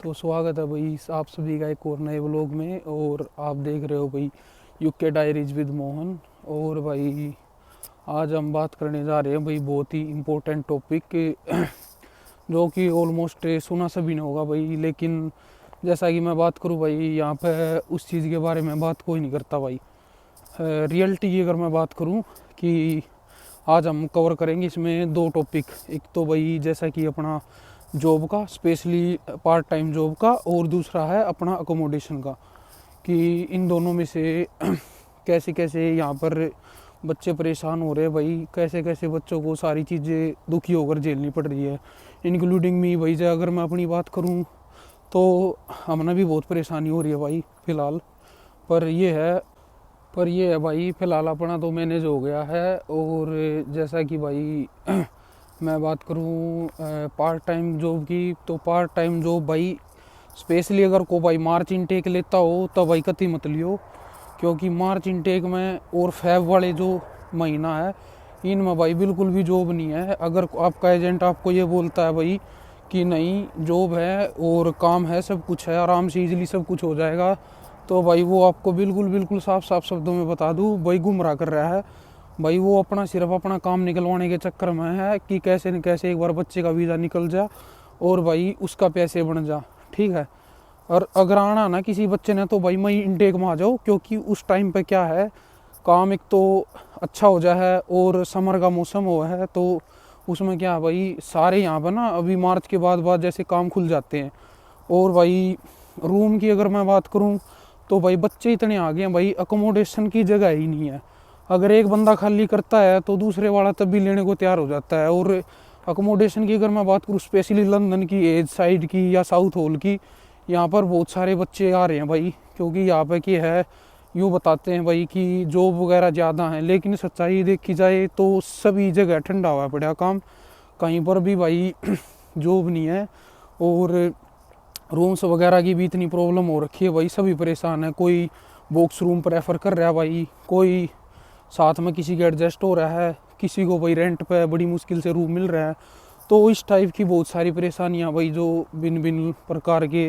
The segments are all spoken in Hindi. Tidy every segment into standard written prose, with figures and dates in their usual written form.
तो स्वागत है भाई आप सभी का एक और नए व्लॉग में। और आप देख रहे हो भाई यूके डायरीज विद मोहन। और भाई आज हम बात करने जा रहे हैं भाई बहुत ही इम्पोर्टेंट टॉपिक जो कि ऑलमोस्ट सुना सभी ने होगा भाई। लेकिन जैसा कि मैं बात करूँ भाई यहाँ पे उस चीज़ के बारे में बात कोई नहीं करता भाई। रियलिटी की अगर मैं बात करूँ कि आज हम कवर करेंगे इसमें दो टॉपिक। एक तो भाई जैसा कि अपना जॉब का, स्पेशली पार्ट टाइम जॉब का, और दूसरा है अपना अकोमोडेशन का, कि इन दोनों में से कैसे कैसे यहाँ पर बच्चे परेशान हो रहे हैं भाई, कैसे कैसे बच्चों को सारी चीज़ें दुखी होकर झेलनी पड़ रही है, इंक्लूडिंग मी भाई। जो अगर मैं अपनी बात करूँ तो हमने भी बहुत परेशानी हो रही है भाई फ़िलहाल। पर ये है भाई फ़िलहाल अपना तो मैनेज हो गया है। और जैसा कि भाई मैं बात करूँ पार्ट टाइम जॉब की, तो पार्ट टाइम जॉब भाई स्पेशली अगर को भाई मार्च इनटेक लेता हो तो भाई कतई मत लियो, क्योंकि मार्च इनटेक में और फेब वाले जो महीना है इनमें भाई बिल्कुल भी जॉब नहीं है। अगर आपका एजेंट आपको ये बोलता है भाई कि नहीं जॉब है और काम है, सब कुछ है, आराम से इजीली सब कुछ हो जाएगा, तो भाई वो आपको बिल्कुल साफ साफ शब्दों में बता दूँ भाई गुमराह कर रहा है भाई। वो अपना सिर्फ अपना काम निकलवाने के चक्कर में है कि कैसे न कैसे एक बार बच्चे का वीज़ा निकल जा और भाई उसका पैसे बन जा, ठीक है। और अगर आना ना किसी बच्चे ने तो भाई मई इनटेक में आ जाओ, क्योंकि उस टाइम पे क्या है काम एक तो अच्छा हो जाए और समर का मौसम हुआ है, तो उसमें क्या है भाई सारे यहाँ पर ना अभी मार्च के बाद जैसे काम खुल जाते हैं। और भाई रूम की अगर मैं बात करूँ तो भाई बच्चे इतने आ गए हैं भाई, अकोमोडेशन की जगह ही नहीं है। अगर एक बंदा खाली करता है तो दूसरे वाला तब भी लेने को तैयार हो जाता है। और अकोमोडेशन की अगर मैं बात करूँ स्पेशली लंदन की एज साइड की या साउथ हॉल की, यहाँ पर बहुत सारे बच्चे आ रहे हैं भाई, क्योंकि यहाँ पे क्या है यूँ बताते हैं भाई कि जॉब वगैरह ज़्यादा हैं, लेकिन सच्चाई देखी जाए तो सभी जगह ठंडा हुआ पड़ा काम, कहीं पर भी भाई जॉब नहीं है। और रूम्स वगैरह की भी इतनी प्रॉब्लम हो रखी है भाई, सभी परेशान है। कोई बॉक्स रूम प्रेफर कर रहा है भाई, कोई साथ में किसी के एडजस्ट हो रहा है, किसी को भाई रेंट पे बड़ी मुश्किल से रूम मिल रहा है। तो इस टाइप की बहुत सारी परेशानियां भाई जो भिन्न प्रकार के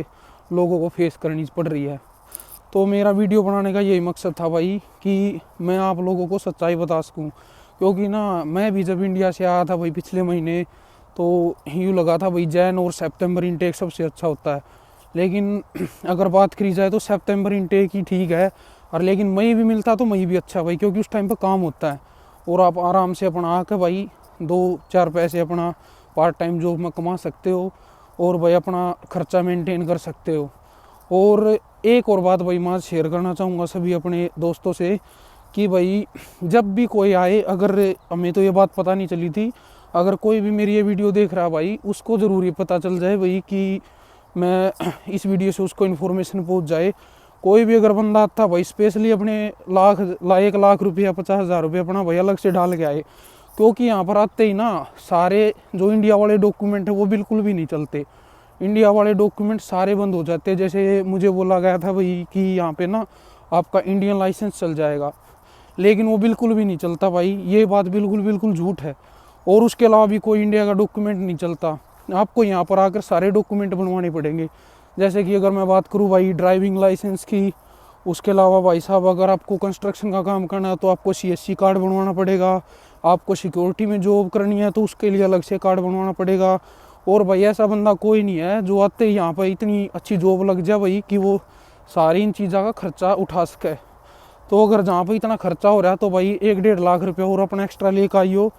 लोगों को फेस करनी पड़ रही है। तो मेरा वीडियो बनाने का यही मकसद था भाई कि मैं आप लोगों को सच्चाई बता सकूं, क्योंकि ना मैं भी जब इंडिया से आया था भाई पिछले महीने, तो यूँ लगा था भाई जैन और सितंबर इनटेक सबसे अच्छा होता है। लेकिन अगर बात करी जाए तो सितंबर इनटेक ही ठीक है, और लेकिन मई भी मिलता तो मई भी अच्छा भाई, क्योंकि उस टाइम पे काम होता है और आप आराम से अपना आकर भाई 2-4 पैसे अपना पार्ट टाइम जॉब में कमा सकते हो और भाई अपना खर्चा मेंटेन कर सकते हो। और एक और बात भाई मैं शेयर करना चाहूँगा सभी अपने दोस्तों से कि भाई जब भी कोई आए, अगर हमें तो ये बात पता नहीं चली थी, अगर कोई भी मेरी ये वीडियो देख रहा है भाई उसको ज़रूर ये पता चल जाए भाई कि मैं इस वीडियो से उसको इन्फॉर्मेशन पहुँच जाए। कोई भी अगर बंदा आता भाई स्पेशली अपने 1 लाख रुपया 50,000 रुपये अपना भाई अलग से डाल के आए, क्योंकि यहाँ पर आते ही ना सारे जो इंडिया वाले डॉक्यूमेंट है वो बिल्कुल भी नहीं चलते। इंडिया वाले डॉक्यूमेंट सारे बंद हो जाते हैं। जैसे मुझे बोला गया था भाई कि यहाँ पे ना आपका इंडियन लाइसेंस चल जाएगा, लेकिन वो बिल्कुल भी नहीं चलता भाई, ये बात बिल्कुल झूठ है। और उसके अलावा भी कोई इंडिया का डॉक्यूमेंट नहीं चलता, आपको यहाँ पर आकर सारे डॉक्यूमेंट बनवाने पड़ेंगे। जैसे कि अगर मैं बात करूँ भाई ड्राइविंग लाइसेंस की, उसके अलावा भाई साहब अगर आपको कंस्ट्रक्शन का काम करना है तो आपको CSC कार्ड बनवाना पड़ेगा, आपको सिक्योरिटी में जॉब करनी है तो उसके लिए अलग से कार्ड बनवाना पड़ेगा। और भाई ऐसा बंदा कोई नहीं है जो आते ही यहाँ पर इतनी अच्छी जॉब लग जाए भाई कि वो सारी इन चीज़ों का खर्चा उठा सके। तो अगर जहाँ पर इतना खर्चा हो रहा है तो भाई 1-1.5 लाख रुपये और अपना एक्स्ट्रा लेकर आइयो,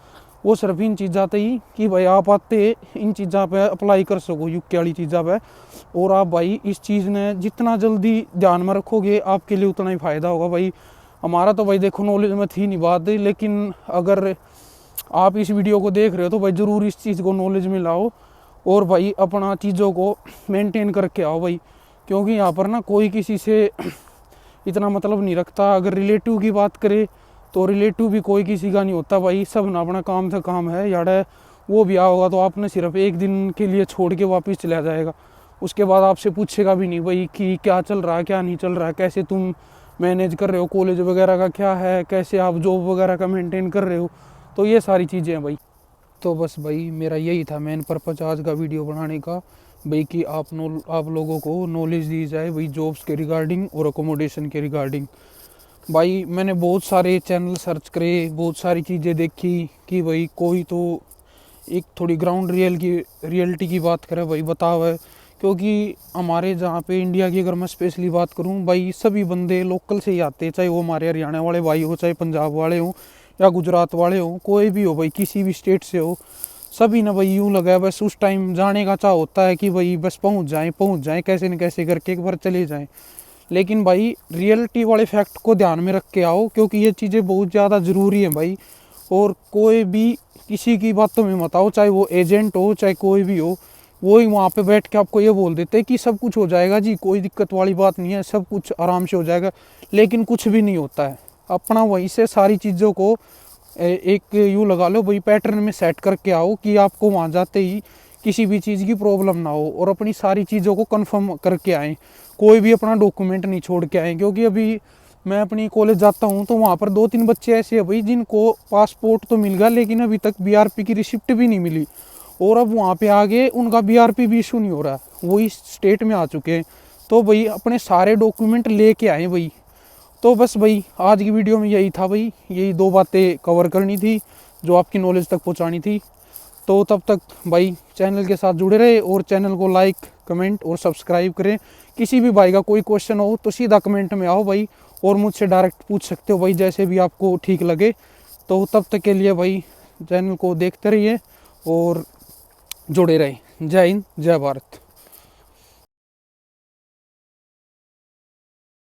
वो सिर्फ इन चीज़ों पे ही कि भाई आप आते इन चीज़ों पे अप्लाई कर सको यूके वाली चीज़ों पे। और आप भाई इस चीज़ ने जितना जल्दी ध्यान में रखोगे आपके लिए उतना ही फ़ायदा होगा भाई। हमारा तो भाई देखो नॉलेज में थी नहीं बात, लेकिन अगर आप इस वीडियो को देख रहे हो तो भाई ज़रूर इस चीज़ को नॉलेज में लाओ और भाई अपना चीज़ों को मेंटेन करके आओ भाई, क्योंकि यहाँ पर ना कोई किसी से इतना मतलब नहीं रखता। अगर रिलेटिव की बात करे तो रिलेटिव भी कोई किसी का नहीं होता भाई, सब ना अपना काम था काम है यार है। वो भी आओगा तो आपने सिर्फ एक दिन के लिए छोड़ के वापस चला जाएगा, उसके बाद आपसे पूछेगा भी नहीं भाई कि क्या चल रहा है क्या नहीं चल रहा है, कैसे तुम मैनेज कर रहे हो, कॉलेज वगैरह का क्या है, कैसे आप जॉब वगैरह का मेंटेन कर रहे हो। तो ये सारी चीज़ें हैं भाई। तो बस भाई मेरा यही था मेन पर्पज़ आज का वीडियो बनाने का, भाई कि आप लोगों को नॉलेज दी जाए भाई जॉब्स के रिगार्डिंग और अकोमोडेशन के रिगार्डिंग। भाई मैंने बहुत सारे चैनल सर्च करे, बहुत सारी चीज़ें देखी कि भाई कोई तो एक थोड़ी ग्राउंड रियलिटी की बात करे भाई बताओ है। क्योंकि हमारे जहाँ पे इंडिया की अगर मैं स्पेशली बात करूँ भाई, सभी बंदे लोकल से ही आते हैं, चाहे वो हमारे हरियाणा वाले भाई हो, चाहे पंजाब वाले हो या गुजरात वाले हो, कोई भी हो भाई, किसी भी स्टेट से हो, सभी ना भाई यूँ लगा है बस उस टाइम जाने का चाह होता है कि भाई बस पहुँच जाएँ कैसे न कैसे करके एक बार चले जाएँ। लेकिन भाई रियलिटी वाले फैक्ट को ध्यान में रख के आओ, क्योंकि ये चीज़ें बहुत ज़्यादा ज़रूरी है भाई। और कोई भी किसी की बातों में मत आओ, चाहे वो एजेंट हो चाहे कोई भी हो, वो ही वहाँ पे बैठ के आपको ये बोल देते हैं कि सब कुछ हो जाएगा जी, कोई दिक्कत वाली बात नहीं है, सब कुछ आराम से हो जाएगा, लेकिन कुछ भी नहीं होता है। अपना वहीं से सारी चीज़ों को एक यूँ लगा लो भाई पैटर्न में सेट करके आओ कि आपको वहाँ जाते ही किसी भी चीज़ की प्रॉब्लम ना हो, और अपनी सारी चीज़ों को कंफर्म करके आएँ, कोई भी अपना डॉक्यूमेंट नहीं छोड़ के आएँ। क्योंकि अभी मैं अपनी कॉलेज जाता हूँ तो वहाँ पर 2-3 बच्चे ऐसे हैं भाई जिनको पासपोर्ट तो मिल गया लेकिन अभी तक बीआरपी की रिसिप्ट भी नहीं मिली, और अब वहाँ पे आगे उनका बीआरपी भी इशू नहीं हो रहा, वही स्टेट में आ चुके हैं। तो भाई अपने सारे डॉक्यूमेंट लेके आए भाई। तो बस भाई आज की वीडियो में यही था भाई, यही 2 बातें कवर करनी थी जो आपकी नॉलेज तक पहुँचानी थी। तो तब तक भाई चैनल के साथ जुड़े रहे और चैनल को लाइक कमेंट और सब्सक्राइब करें। किसी भी भाई का कोई क्वेश्चन हो तो सीधा कमेंट में आओ भाई, और मुझसे डायरेक्ट पूछ सकते हो भाई, जैसे भी आपको ठीक लगे। तो तब तक के लिए भाई चैनल को देखते रहिए और जुड़े रहे। जय हिंद जय भारत।